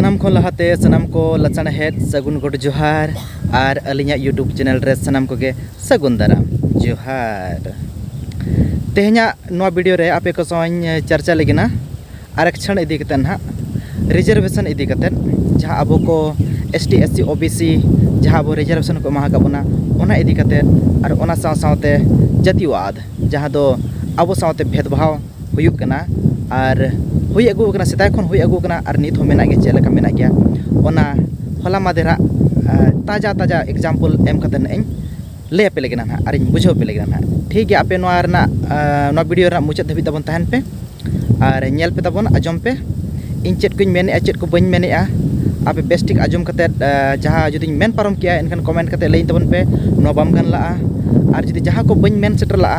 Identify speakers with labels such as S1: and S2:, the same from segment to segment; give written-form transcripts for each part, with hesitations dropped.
S1: सानाम को लहाते सानाम को लचण हेड सगुन गोड जोहार और अलिया यूट्यूब चैनल रे सानाम को गे सगुन दाराम जोहार। तेहना नो वीडियो रे आपे को सोइन चर्चा लेगिना आरक्षण इदी कते ना रिजर्वेशन इदी कते जहां अब को एसटी एससी ओबीसी जहां अब रिजर्वेशन को माहा कबना ओना इदी कते और ओना साथे जातिवाद जहां दो अब साथे भेदभाव हुयुक कना और हुई अगू कना सेदाय खन हुई अगू कना और नित हो मेना गे चेलका मेना गया ओना होला मादेरा ताजा ताजा एग्जाम्पल एम कते इन ले पे लेगिना ना और इन बुझो पे लेगिना ना ठीक गया आपे नो आरना नो वीडियो रा मुचाद धबी तबन तहन पे और नेल पे तबन आजम पे इन चेट को मेने चेट को बन मेने आपे बेस्टिक आजम कते जहां जुदी मेन पारम किया इनखान कमेंट कते लेइन तबन पे नो बाम गन ला और जुदी जहां को बन मेन सेटर ला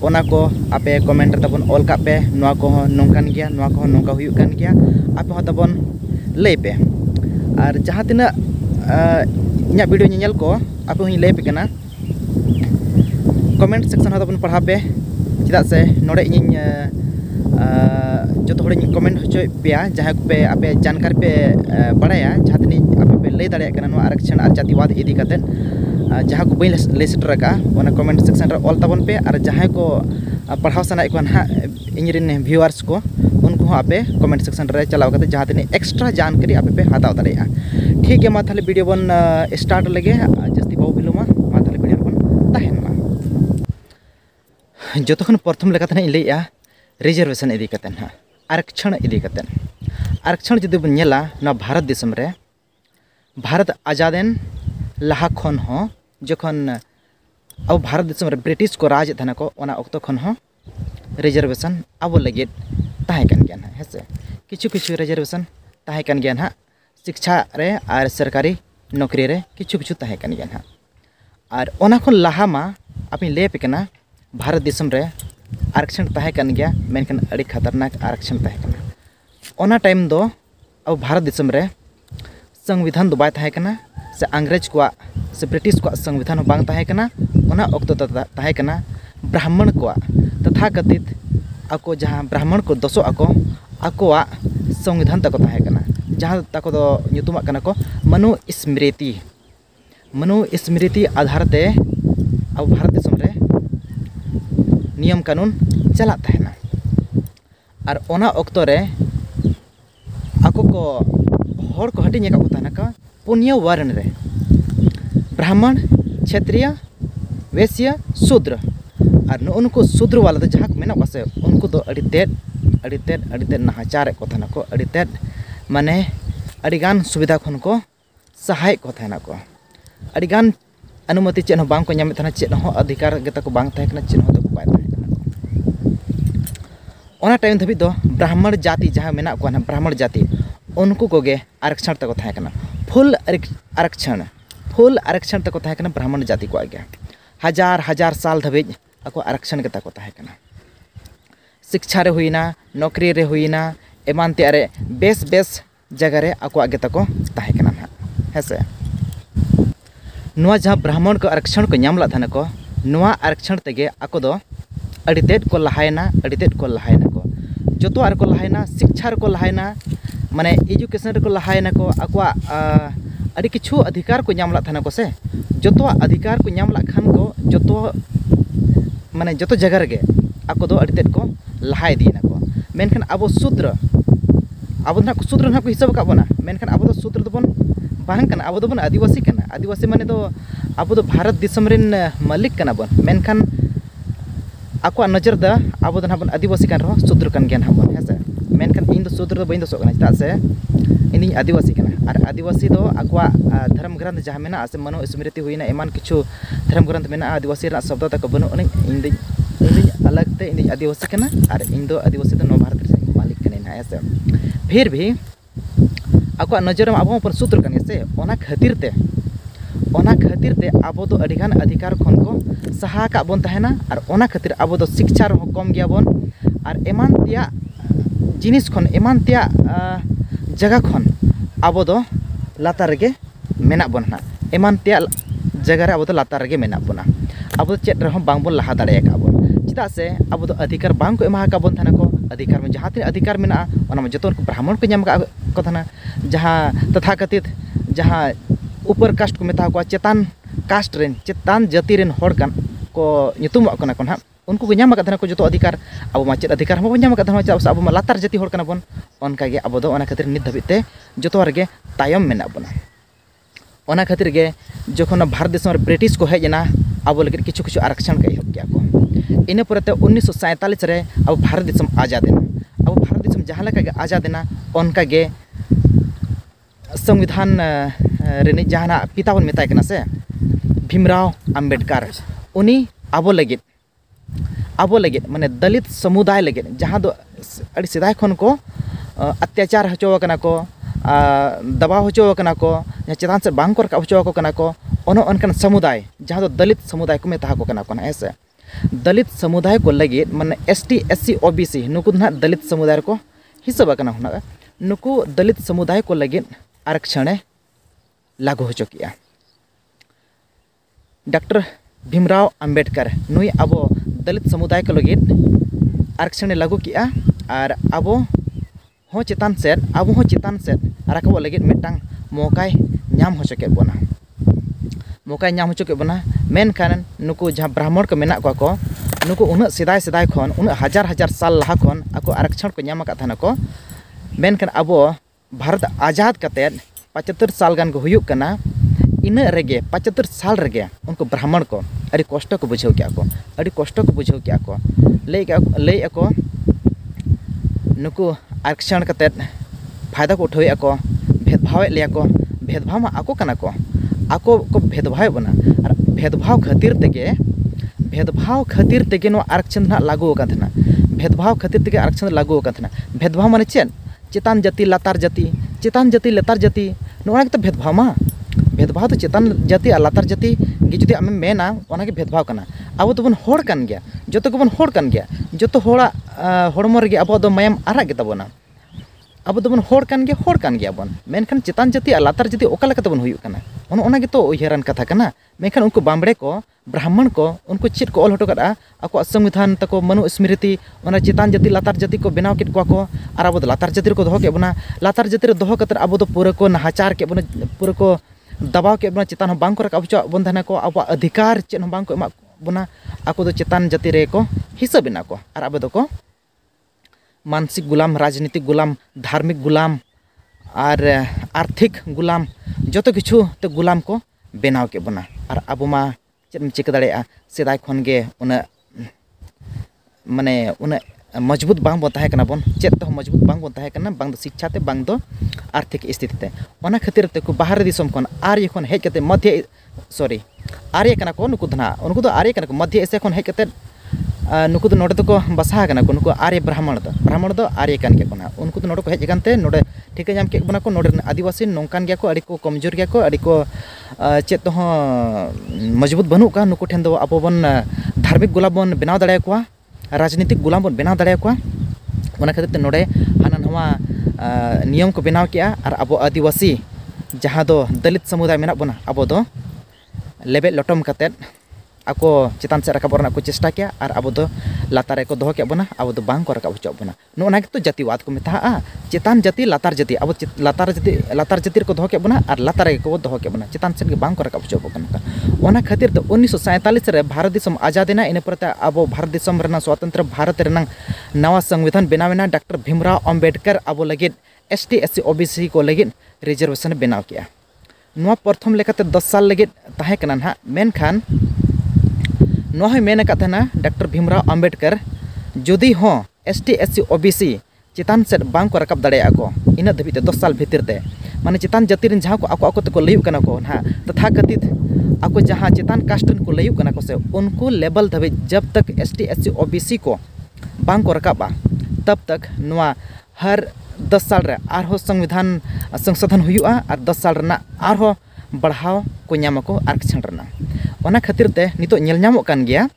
S1: ओना को आपे कमेंट तबन ऑल का पे नोआ को नोंकान गया नोआ को नोंका हुयु कान गया आपे हो तबन ले पे और जहां तिना इना वीडियो नेल को आपे हुई ले पे कना कमेंट सेक्शन हो तबन पढ़ा पे चिदा से नोडे इन जो थोड़े कमेंट हो पे जहां पे आपे जानकारी पे बड़ाया जहां तिनी आपे पे ले दाड़े कना नो आरक्षण और जातिवाद इदी कते जहां को बई ले सेटर का ओना कमेंट सेक्शन रे ऑल तबन पे और जहां को पढ़ाव सना को ना इनरिन व्यूअर्स को उनको आपे कमेंट सेक्शन रे चलाव करते जहां तिनी एक्स्ट्रा जानकारी आपे पे हाताव दाड़ेया। ठीक है मा थाले वीडियो बन स्टार्ट लगे जस्ती बाबू बिलुमा मा थाले वीडियो बन तहन मा जतखन प्रथम लेका तने लेया रिजर्वेशन इदी कते ना आरक्षण इदी कते आरक्षण जदि बन नेला ना भारत देशम रे भारत आजादेन लाहा खन हो जखन अब भारत देश में ब्रिटिश को राज थाना को ओना अक्तो खन हो रिजर्वेशन अब लगे ताहे कन गया है से किछु किछु रिजर्वेशन ताहे कन गया शिक्षा रे और सरकारी नौकरी रे किछु किछु ताहे कन गया और ओना खन लाहा मा अपनी ले पेकना भारत देश रे आरक्षण ताहे कन गया मेनखान अड़ी खतरनाक आरक्षण ताहे कना ओना टाइम दो अब भारत देश रे संविधान दो बाय ताहे कना से अंग्रेज को से ब्रिटिश को संविधान बांग ताहे कना ओना अक्तो ताहे कना ब्राह्मण को तथा कथित ako जहाँ ब्राह्मण को दसो ako संविधान तक ताहे कना जहाँ तक दो nyutuma कना को मनु स्मृति आधार ते अब भारत देशम रे नियम कानून चला ताहेना और ओना अक्तो रे ako को हर को हटिंग का ताहेना का पुण्य वर्ण रे ब्राह्मण क्षत्रिय वैश्य शूद्र और उनको शूद्र वाला तो जहाँ मेना को से उनको तो अड़ी नाहाचार को थाना को अड़ी माने अड़ीगान सुविधा खन को सहाय को थाना को अड़ीगान अनुमति चेन बांग को नामे थाना चेन हो अधिकार गेता को बांग थाहे कना चेन हो तो बाय थाहे कना ओना टाइम धबी दो ब्राह्मण जाति जहाँ मेना को ना ब्राह्मण जाति उनको को गे आरक्षण तक थाहे कना फुल आरक्षण तक थाहे कना ब्राह्मण जाति को आगे हजार साल धबी ako आरक्षण के तक थाहे कना शिक्षा रे हुईना नौकरी रे हुईना एमान ते रे बेस जगह रे ako आगे तक थाहे कना ना हेसे नुआ जहां ब्राह्मण को आरक्षण को नामला थाने को नुआ आरक्षण तेगे ako दो अड़ीतेट को लहायना को जतो आर को लहायना शिक्षा रे को लहायना माने एजुकेशन रे को लहायना को ako अड़ी किछु अधिकार को नामला थाना को से जतो अधिकार को नामला खान को जतो माने जतो जगह रे ako दो अड़ी तेट को लहाय दीना को मेनखान अब शूद्र ना को हिसाब का बना मेनखान अब दो शूद्र दबन बांग कना अब दबन आदिवासी माने तो अब दो भारत दिसम रेन मालिक कना बन मेनखान ako नजर दा अब दो बन आदिवासी कान रो शूद्र कान गया बन हेसे मेनखान इन दो शूद्र दो बइन दो सो कना से इन आदिवासी कना और आदिवासी दो ako धर्म ग्रंथ जहाँ मेना से मनो स्मृति हुईना एमान किछु धर्म ग्रंथ मेना आदिवासी रा शब्द तक बनो इन अलग ते इन आदिवासी कना और इन दो आदिवासी दो नो भारत रे मालिक कने हेसे फिर भी ako नजर में अब पर सूत्र कने से ओना खातिर ते अब दो अड़ीगान अधिकार खन को सहा का बन तहना और ओना खातिर अब दो शिक्षा रो कम गया बन और एमान तिया जिनिस खन एमान तिया जगह खन अब दो लातार रे मेना बन ना एमान तिया जगह रे अब दो लातार रे मेना बना अब दो चेट रे बांग बन लहा दाड़े का बन चिदा से अब दो अधिकार बांग को एमा का बन थाना को अधिकार में जहाँ तीन अधिकार मेना जो ब्राह्मण को नाम को थाना जहाँ तथाकथित जहाँ ऊपर कास्ट को मेता को चेतान कास्ट रेन चेतान जाति रेन हर कान को nyutum कना को ना उनको को नाम को जो अधिकार अब मा चेत अधिकार हम नाम अब लातार जाति हर कना बन उनका गे अब दो खातिर नित धाबिते जो रे तायम मेना बना ओना खातिर गे जखन भारत देश में ब्रिटिश को हेजना अब लगे किछु किछु आरक्षण का एहब किया को इन परते 1947 रे अब भारत देश आजाद देना अब भारत देश जहाँ लेका आजाद देना उनका गे संविधान रेनी जहाँ पिता बन मेताय कना से भीमराव अंबेडकर उनी अब लगे माने दलित समुदाय लगे जहाँ दो अड़ी सिदाय खन को अत्याचार हचो कना को दबाव हचो कना को चेतान से बांग को रखा हचो कना को उनकन समुदाय जहाँ दो दलित समुदाय को मेता को कना को ऐसे दलित समुदाय को लगे माने ST SC OBC नुकु ना दलित समुदाय को हिसाब कना हुना नुकु दलित समुदाय को लगे आरक्षण लागू हो चुकिया डॉक्टर भीमराव अंबेडकर नुई अब दलित समुदाय को लगे आरक्षण लागू किया और अब हो चेतान से राकब लगे मिटांग मौकाय नाम हो चुके बना मौकाय नाम हो चुके बना मेनखान नुकु जहाँ ब्राह्मण को मेना को नुकु उन सिदाय खन उन हजार साल लहा खन आको आरक्षण को नाम था को मेनखान अब भारत आजाद कते 75 साल गान को हुयुक कना इन रेगे 75 साल रेगे उनको ब्राह्मण को अड़ी कष्ट को बुझाव क्या को अड़ी कष्ट को बुझाव क्या को ले को नुकु आरक्षण कते फायदा को उठावे को भेदभाव लिया को भेदभाव में आको कना को आको को भेदभाव बना और भेदभाव खातिर तेगे नो आरक्षण ना लागू का था भेदभाव खातिर तेगे आरक्षण लागू का था भेदभाव माने चेन चेतान जाति लातार जाति लातार जाति नोना के भेदभाव मा भेदभाव तो चेतान जाति और लातार जाति जुदी आम मेना ओना के भेदभाव कना अब तो बन होड़ कान गया जो को बन होड़ कान गया जो तो होड़ा होड़मो रे अब दो मायाम आरा के तबना अब तो बन होड़ कान गया बन मेनखान चेतान जाति और लातार जाति ओका लेका तबन हुयुक कना ओना के तो उयहरान कथा कना मेनखान उनको बामबड़े को ब्राह्मण को उनको चेत को ऑल हटो कदा आको संविधान तको मनु स्मृति ओना चेतान जाति लातार जाति को बेनाव केट को और अब लातार जाति को दोहो के बना लातार जाति रे दोहो कतर अब तो पूरा को नाहाचार के बना पूरा को दबाव के बना चेतान बांग को रकाब चो बन धना को अब अधिकार चेन बांग को एमा बना आको दो चेतान जाति रे को हिसाब बिना को और अब दो को मानसिक गुलाम राजनीतिक गुलाम धार्मिक गुलाम और आर्थिक गुलाम जो तो किछु तो गुलाम को बेनाव के बना और अब मा चेम चिका दाड़ेया सेदाय खन गे उना माने उना मजबूत बांग बन ताहे कना बन चेत तो मजबूत बांग बन ताहे कना बांग दो शिक्षा ते बांग दो आर्थिक स्थिति ते ओना खातिर ते को बाहर दिसम खन आर्य खन हेज कते मध्य आर्य कना को नुकु धना उनको तो आर्य कना को मध्य एसे खन हेज कते नुकु तो नोडे तो को बसा कना को नुकु आर्य ब्राह्मण दो आर्य कान के कोना उनको तो नोडे को हेज कानते नोडे ठिका नाम के बना को नोडे आदिवासी नोंकान गया को अड़ी को कमजोर गया को अड़ी को चेत तो मजबूत बनू का नुकु ठेन दो अब बन धार्मिक गुलाम बन बेनाव दाड़े को राजनीतिक गुलाम बन बेनाव दाड़े को ओना खातिर नोडे हाना नवा नियम को बेनाव किया और अब आदिवासी जहाँ दो दलित समुदाय मेना बना अब दो लेबे लटम कते आको चेतान से रकाब को चेष्टा किया और अब दो लातार को दोहो के बना अब दो बांग को रकाब हचो बना नोना के तो जातिवाद को मेता चेतान जाति लातार जाति अब लातार जाति को दोहो के बना और लातार को दोहो के बना चेतान से बांग को रकाब हचो बना ओना खातिर तो 1947 रे भारत देशम आजादेना इन परते अब भारत देशम रेना स्वतंत्र भारत रेना नवा संविधान बनावेना डॉक्टर भीमराव अंबेडकर अब लगे ST SC OBC को लगे रिजर्वेशन बनाव किया नवा प्रथम लेकाते 10 साल लगे ताहे कना ना मेनखान नोह मेन काथना डॉक्टर भीमराव अंबेडकर जुदी हो ST SC OBC चेतान से बांग को रकाब दाड़े को इन धाबीते 10 साल भीतर ते माने चेतान जाति रेन जहाँ को आको तक लयुक कना को ना तथा कथित आको जहाँ चेतान कास्ट को लयुक कना को से उनको लेवल धाबी जब तक ST SC OBC को बांग को रकाबा तब तक नवा हर 10 साल रे आरहो संविधान संशोधन हुआ और 10 साल रेना आरहो बढ़ाव को नाम को आरक्षण रेना ओना खातिर ते नितो नेल नामो कान गया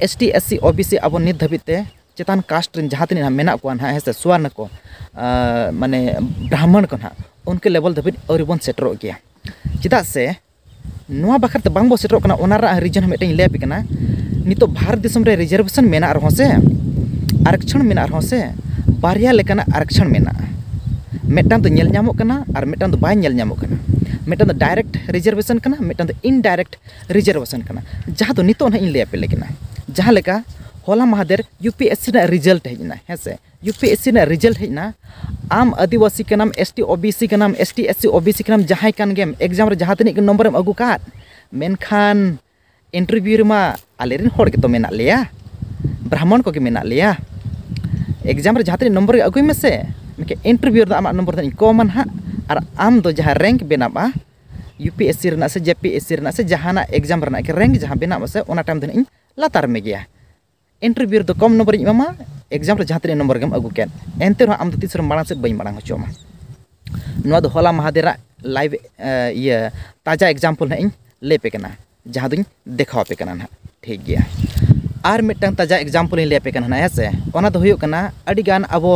S1: ST SC OBC अब नित धाबीते चेतान कास्ट रेन जहाँ तीन मेना को ना है स्वर्ण को माने ब्राह्मण को ना उनके लेवल धाबी और बन सेटरो गया चेदा से नोआ बखरते बांग बो सेटरो कना ओना रा रीजन मिटन लेप कना नितो भारत देशम रे रिजर्वेशन मेना रहो से आरक्षण मेना रहो से बारिया लेकाना आरक्षण मेना मेटन तो नेल नामो कना और मेटन तो बाय नेल नामो कना मेटन तो डायरेक्ट रिजर्वेशन कना मेटन तो इनडायरेक्ट रिजर्वेशन कना जहाँ तो नितो ना इन ले पे लेकिन जहाँ लेका होला महादेर यूपीएससी ना रिजल्ट हेजना है से यूपीएससी ना रिजल्ट हेजना आम आदिवासी के नाम एसटी ओबीसी के नाम एसटी एससी ओबीसी के नाम जहाँ कान गेम एग्जाम रे जहाँ तनिक नंबर एम अगु का मेनखान इंटरव्यू मा आलेरिन होड़ के तो मेना लिया ब्राह्मण को के मेना लिया एग्जाम रे जहाँ तनिक नंबर अगुई में से इंटरव्यू रे आमा नंबर तनिक कॉमन हा और आम दो जहाँ रैंक बेनाबा यूपीएससी रना से जेपीएससी रना से जहाँ एग्जाम रना के रैंक जहाँ बेना से ओना टाइम दिन लातार में गया इंटरव्यू तो कम नंबर इमामा एग्जाम रे जहाँ तनिक नंबर गेम अगु केन एनते रहो आम तो तीसर मांग से बई मांग होचोमा नोआ दो होला महादेरा लाइव ये ताजा एग्जाम्पल ना इन ले पे कना जहाँ दुñ देखाव पे कना ना ठीक गया और मिटन ताजा एग्जाम्पल ले पे कना ना ऐसे ओना दो हुयुग कना अडिगान अबो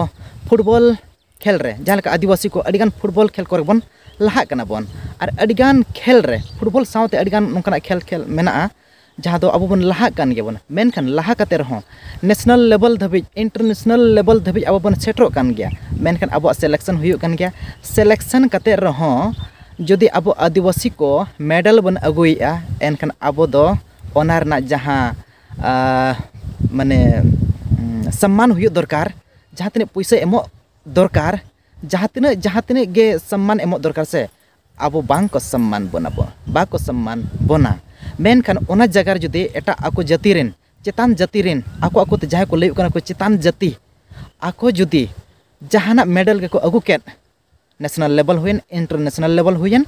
S1: फुटबॉल खेल रे जहाँ लेका आदिवासी को अडिगान फुटबॉल खेल करे बन लहा कना बन और अडिगान खेल रे फुटबॉल सावते अडिगान नोंकाना खेल मेना जहाँ दो अब बन लहा कान गेबन मेनखान लहा कते रहो नेशनल लेवल धबिज इंटरनेशनल लेवल धबिज अब बन सेटरो कान गया मेनखान अब सिलेक्शन हुयुग कान गया सिलेक्शन कते रहो जदि अब आदिवासी को मेडल बन अगुइया एनखान अब दो ओना रना जहाँ माने सम्मान हुयुग दरकार जहाँ तने पैसा एमो दरकार जहाँ तने गे सम्मान एमो दरकार से अब बांग को सम्मान बनाबो बाको सम्मान बना मेनखान ओना जगह जुदी एटा आको जाति रेन चेतान जाति रेन आको ते जहाँ को लैक को चेतान जाति आको जुदी जहाना मेडल के को अगु केट नेशनल लेवल हुइन इंटरनेशनल लेवल हुइन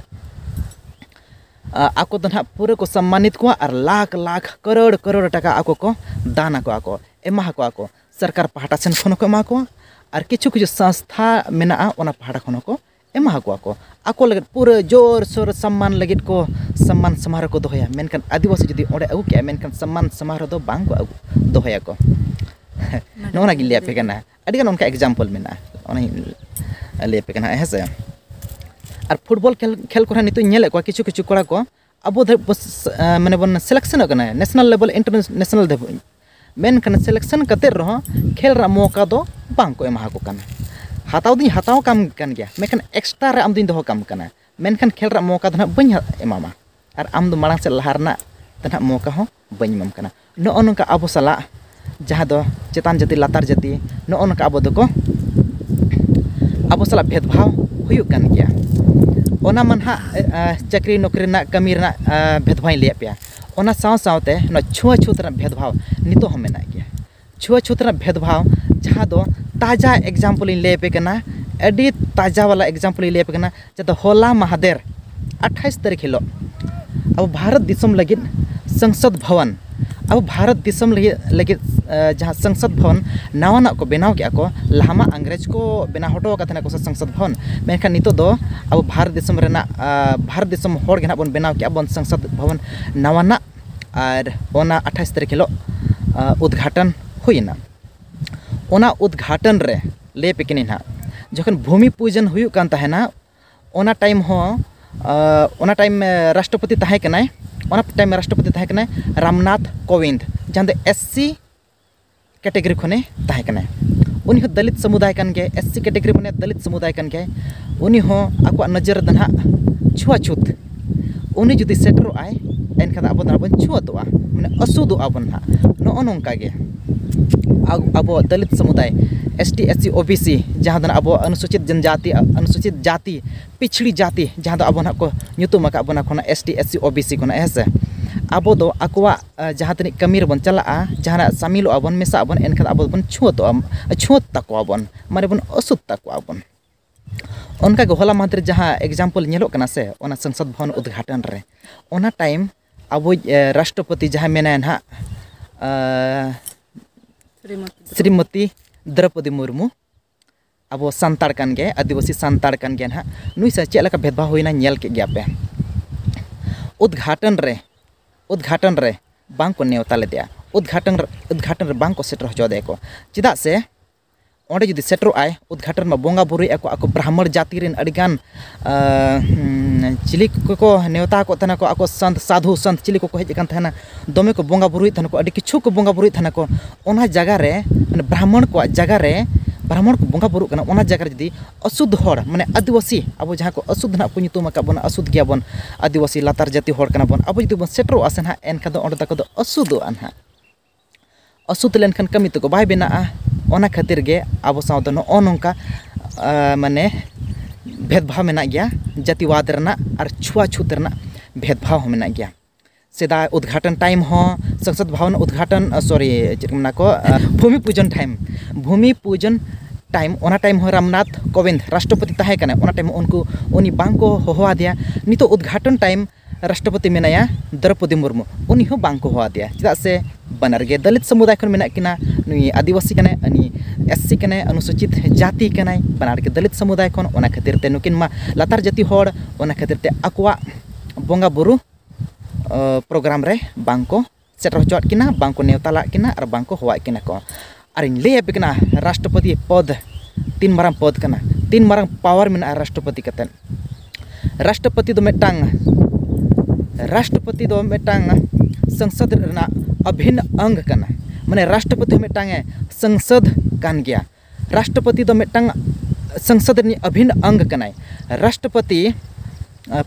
S1: आको तो ना पूरे को सम्मानित को और लाख लाख करोड़ टका आको को दान आको एमा को सरकार पहाटा सेन खन को एमा को और किछु संस्था मेना ओना पहाटा खन को एमा को आको लगे पूरे जोर सोर सम्मान लगे को सम्मान समारोह को दोहया मेनखान आदिवासी जुदी ओडे अगु के मेनखान सम्मान समारोह दो बांग को अगु दोहया को नोना गिलिया पे कना अडिगान उनका एग्जांपल मेना ओना ले पे कना हेसे और फुटबॉल खेल को नितो नेले को किछु कोड़ा को अब माने बन सिलेक्शन कना नेशनल लेवल इंटरनेशनल धब मेनखान सिलेक्शन कते रहो खेल रा मौका दो बांग को एमा को कना हाताव काम कान गया मेनखान एक्स्ट्रा रे आम दिन दो काम कना मेनखान खेल रा मौका दना बኝ एमामा और आम दो मांग से लहारना तना मौका हो बኝ मम कना नो नका अब सला जहाँ दो चेतान जाति लातार जाति नो नका अब दो अब सला भेदभाव हुयुग कान गया ओना मन हा चाकरी नौकरी ना कमी ना भेदभाव ले पे ओना सावते न छुआछूत रा भेदभाव नितो हम मेना गया छुआछूत रा भेदभाव जहाँ दो ताजा एग्जाम्पल ले पे कना अडी ताजा वाला एग्जाम्पल ले पे कना जब होला महादेर 28 तारीख हिलो अब भारत दिसम लगे संसद भवन अब भारत दिसम लगे जहाँ संसद भवन नवा को बनाव के को लहामा अंग्रेज को बना हटो का को संसद भवन मेनखान नितो दो अब भारत दिसम रेना भारत दिसम होड़ के बन बनाव के बन संसद भवन नवाना और ओना 28 तारीख हिलो उद्घाटन हुईना ओना उद्घाटन रे ले पेकिनी ना जखन भूमि पूजन हुयुग कान तहना ओना टाइम हो ओना टाइम राष्ट्रपति तहे कनाय ओना टाइम राष्ट्रपति तहे कनाय रामनाथ कोविंद जहां एससी कैटेगरी खने तहे कनाय उनी हो दलित समुदाय कान गे एससी कैटेगरी बने दलित समुदाय कान गे उनी हो आको नजर दना छुआछूत उनी जुदी सेटरो आय एनखान अब दना बन छुआतोआ माने असुदो आबन ना नो नोंका गे अब दलित समुदाय एसटी एससी ओबीसी जहाँ दना अब अनुसूचित जनजाति अनुसूचित जाति पिछड़ी जाति जहाँ अब ना को nyutum का बना खोना एसटी एससी ओबीसी खोना ऐसे अब दो अकवा जहाँ तनिक कमी बन चला जहाँ शामिल बन मेसा बन एनखान अब बन छुत तको बन माने बन असुत तको बन उनका होला मात्र जहाँ एग्जाम्पल नेलो कना से ओना संसद भवन उद्घाटन रे ओना टाइम अब राष्ट्रपति जहाँ मेना ना श्रीमती द्रौपदी मुर्मू अब सांताड़ कान गे आदिवासी सांताड़ कान गे ना नुई से चेक लका भेदभाव होइना नेल के गया पे उद्घाटन रे बांग को नेवता ले दिया उद्घाटन रे बांग को सेटर हो दे को चिदा से onde judi setro ay udghatan ma bonga buri ako brahmar jati rin adigan चिली को नेवता को तना को ako संत साधु संत चिली को hedge kan thana dome ko bonga buri thana ko adi kichu ko bonga buri thana ko ona jaga re mane brahman ko jaga re ब्राह्मण को बंगा बुरुक कना जगह जदि असुद्ध हर माने आदिवासी अब जहाँ को असुद्ध ना को ᱧᱩᱛᱩᱢ आका बन असुद्ध गया बन आदिवासी लातार जाति हर कना बन अब जदि बन सेटरो आसन हा एनका दो ओंडे तक दो असुद्ध अनहा असुद्ध लेनखान कमी तो बाय बेना ओना खातिर गे अब साव दो नो नोंका माने भेदभाव मेना गया जातिवाद रना और छुआछूत रना भेदभाव मेना गया सेदा उद्घाटन टाइम हो संसद भवन उद्घाटन सॉरी चेकमना को भूमि पूजन टाइम ओना टाइम हो रामनाथ कोविंद राष्ट्रपति ताहे कने ओना टाइम उनको उनी बांग को होवा दिया नितो उद्घाटन टाइम राष्ट्रपति मेनाया द्रौपदी मुर्मू उनी हो बांग को होवा दिया चदा से बनर गे दलित समुदाय खन मेना किना नुई आदिवासी कने अनि एससी कने अनुसूचित जाति कने बनार के दलित समुदाय खन ओना खातिर ते नुकिन मा लातार जाति होड़ ओना खातिर ते अकवा बोंगा बुरु प्रोग्राम रे बांको सेटर होचोट किना बांको नेवताला किना और बांको होवा किना को और इन ले बिकना राष्ट्रपति पद 3 मारंग पद कना 3 मारंग पावर मेना राष्ट्रपति कतन राष्ट्रपति दो मेटांग संसद रना अभिन्न अंग कना माने राष्ट्रपति मेटांग संसद कान गया राष्ट्रपति दो मेटांग संसद नि अभिन्न अंग कनाय राष्ट्रपति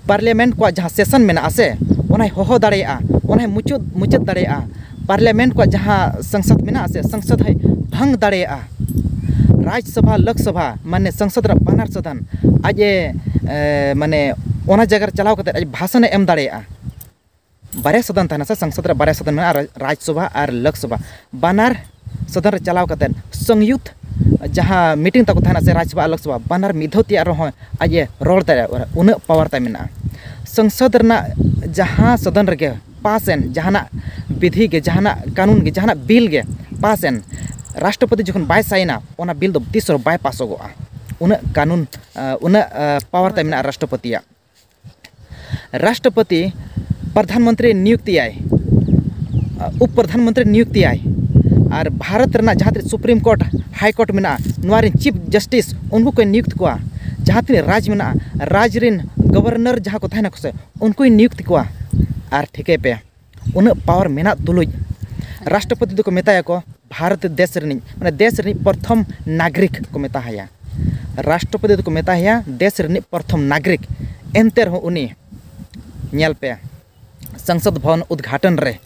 S1: पार्लियामेंट को जहाँ सेशन में आसे उन्हें होहो दाड़ेया उन्हें मुचद दाड़ेया पार्लियामेंट को जहाँ संसद में आसे संसद है भंग दाड़ेया राज्यसभा लोकसभा माने संसद रा बानर सदन आज माने ओना जगह चलाव कते आज भाषण एम दाड़ेया बारे सदन थाना से संसद रा बारे सदन में राज्यसभा और लोकसभा बानर सदन रे चलाव कते संयुक्त जहाँ मीटिंग तक थाना से राज्यसभा लोकसभा बानर मिधोतिया रहो आज रोड दाड़े उन पावर ता मेना संसद रना जहाँ सदन रगे पासन जहाना विधि के जहाना कानून के जहाना बिल के पासन राष्ट्रपति जखन बाय साइना ओना बिल दो तीसर बाय पासोगोआ उन कानून उन पावर ता मेना राष्ट्रपति प्रधानमंत्री नियुक्ति आय उप प्रधानमंत्री नियुक्ति आय और भारत रना जहाँ सुप्रीम कोर्ट हाई कोर्ट में नवारिन चीफ जस्टिस उनको को नियुक्त को जहाँ तीन राज में राज रिन गवर्नर जहाँ को तहना से उनको नियुक्त को और ठिके पे उन पावर मेना तुलुज राष्ट्रपति को मेताया को भारत देश माने देश प्रथम नागरिक को मेताया राष्ट्रपति को मेताया देश प्रथम नागरिक एनते रहो उनी नेल पे संसद भवन उद्घाटन रे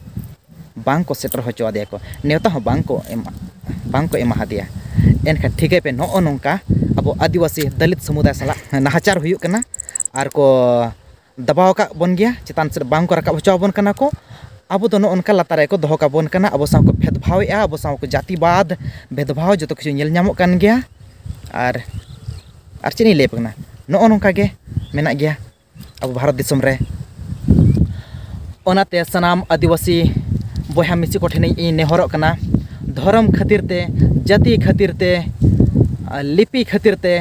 S1: बांग को सेटर होचो दिया को नेवता हो बांग को एमा दिया एनखा ठिके पे नो नोंका अब आदिवासी दलित समुदाय सला नाहाचार हुई कना और को दबाव का बन गया चितान से बांग को रकाब होचो बन कना को अब तो नोनका लातारे को दोहो का बन कना अब साव को भेदभाव या अब साव को जातिवाद भेदभाव जो तो किछु नेल ᱧᱟᱢᱚᱜ कान गया और चेनी ले पकना नो नोंका गे मेना गया अब भारत दिसम रे ओनाते सनाम आदिवासी बया मिसी को ठेन नेहर कना धर्म खातिर ते जाति खातिर ते लिपि खातिर ते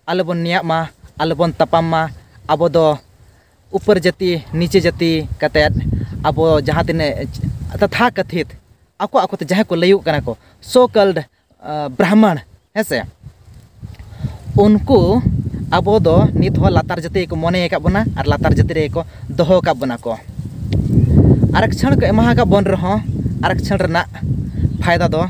S1: आलबन नियामा आलबन तपामा अब दो ऊपर जाति नीचे जाति कतेत अब जहाँ तीन तथा कथित ako जहाँ को लयु कना को सो कल्ड ब्राह्मण है से उनको अब दो नित हो लातार जाति को मने का बना और लातार जाति रे को दोहो का बना को आरक्षण को एमा का बन रहो आरक्षण रना फायदा दो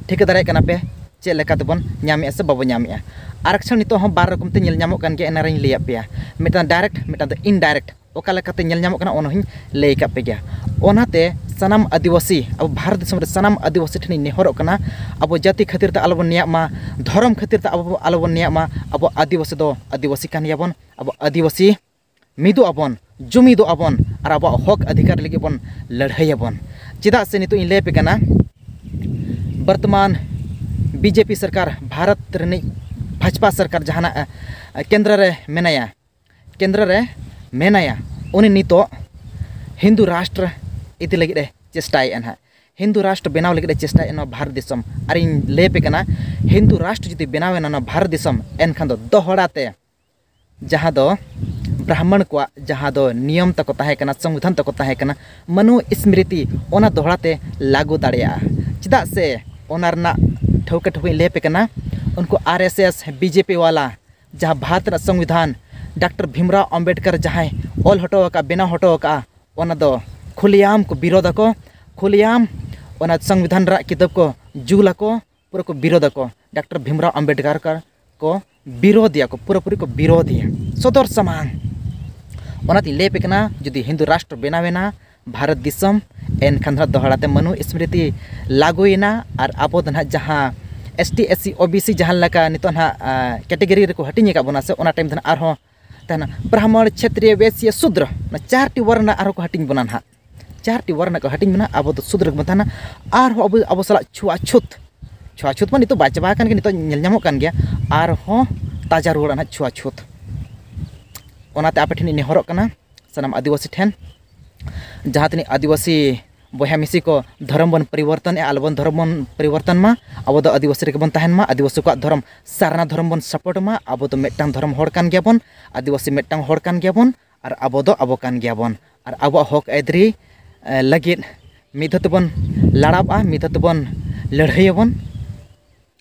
S1: ठीक दारे कना पे चे लेका तबन ᱧᱟᱢᱮ से बाबो ᱧᱟᱢᱮ आरक्षण नितो हम बार रकम ते ᱧᱮᱞ ᱧᱟᱢᱚᱜ ᱠᱟᱱ ᱜᱮᱭᱟ ᱮᱱᱟᱨᱤᱧ ᱞᱟᱹᱭᱟᱯ ᱯᱮᱭᱟ ᱢᱤᱫᱴᱟᱝ डायरेक्ट ᱢᱤᱫᱴᱟᱝ ᱫᱚ इनडायरेक्ट ओका लेकाते ᱧᱮᱞ ᱧᱟᱢᱚᱜ ᱠᱟᱱᱟ ᱚᱱᱟ ᱦᱚᱧ ᱞᱟᱹᱭ ᱠᱟᱯ ᱯᱮ ᱜᱮᱭᱟ ᱚᱱᱟᱛᱮ सनाम आदिवासी अब भारत देश में सनाम आदिवासी ठेनी नेहर कना अब जाति खातिर ते आलोबन नियामा धर्म खातिर ते अब आलोबन नियामा अब आदिवासी दो आदिवासी कान याबन अब आदिवासी मिदो अबन जुमिदो अबन और अब हक अधिकार लगे बन लड़ाई अबन चिदा से नितो इन ले पे कना वर्तमान बीजेपी सरकार भारत रनी भाजपा सरकार जहाना केंद्र रे मेनाया उनी नितो हिंदू राष्ट्र इति लगे चेष्टाए ना हिंदू राष्ट्र बनाव लगे चेष्टाए भारत देशम और इन ले पे कना हिंदू राष्ट्र जुदी बनावे ना भारत देशम एनखान दोहड़ाते जहाँ दो ब्राह्मण को जहाँ दो नियम तक ताहे कना संविधान तक ताहे कना मनु स्मृति ओना दोहड़ाते लागू दाड़ेया चिदा से ओना रना ठौका ठौका ले पे कना उनको RSS BJP वाला जहाँ भारत संविधान डॉक्टर भीमराव अंबेडकर जहाँ ऑल हटो का बेना हटो का खुलेआम को विरोध को खुलेआम संविधान किताब को जुला को पूरा को विरोध को डॉक्टर भीमराव अंबेडकर को विरोधिया को पूरा पूरी को विरोधिया सदर समान ओनाती ले पे कना जुदी हिंदू राष्ट्र बनावेना भारत दिसम एनखान दोहराते मनु स्मृति लागुना और अब जहाँ ST SC OBC जहाँ लगा नितो ना कैटेगरी रे को हटिंग का बना से ओना टाइम धन आरो तहना ब्राह्मण क्षत्रिय वैश्य शूद्र 4टी वर्ण आरो को हटिंग बना ना 4टी वर्ण को हटिंग बना अब तो शूद्र को बताना आरो अब साला छुआछूत मा नितो बाचबा कान के नितो नेल ᱧᱟᱢᱚᱜ कान गया आरो ताजा रुवाड़ा ना छुआछूत ओनाते आपे ठेन नेहरक कना सनाम आदिवासी ठेन जहाँ तनी आदिवासी बया मिसी को धर्म बन परिवर्तन आलबन धर्म बन परिवर्तन मा अब तो आदिवासी रे बन तहन मा आदिवासी को धर्म सारना धर्म बन सपोर्ट मा अब तो मेटटांग धर्म होड़ कान गया बन आदिवासी मेटटांग होड़ कान गया बन और अब तो अब कान गया बन और अब हक आदरी लगित मिधत बन लड़ाबा मिधत बन लड़ाईबन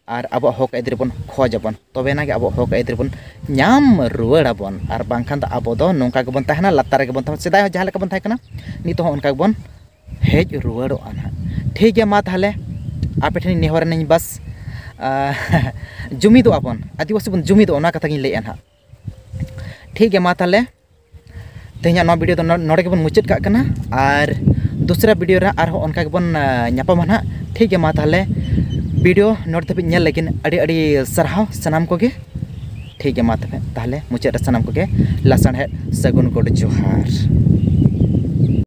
S1: और अब हक आदरी बन खोजबन तबेना गे अब हक आदरी बन नाम रुवाड़ाबन और बांखान अब तो नोंका गबन तहना लातार गबन तहना सेदाय जहाँ लेका बन थाकना नितो उनका बन हेज रुवाड़ोआ ना ठीक गया मा ताहले आपे ठेन नेहर नहीं बस जुमिदो आबन आदिवासी बन जुमिदो ओना कथा गिन लैया ना ठीक गया मा ताहले तेहना नो वीडियो नोडे के बन मुचाद का कना और दूसरा वीडियो रे आर उनका के बन ᱧᱟᱯᱟᱢᱟ ना ठीक गया मा ताहले वीडियो नोट धबिज नेल लगिन अड़ी अड़ी सरहाव सनाम को गे ठीक गया मा ताहले मुचाद रे सनाम को गे लासण है सगुन कोड जोहार।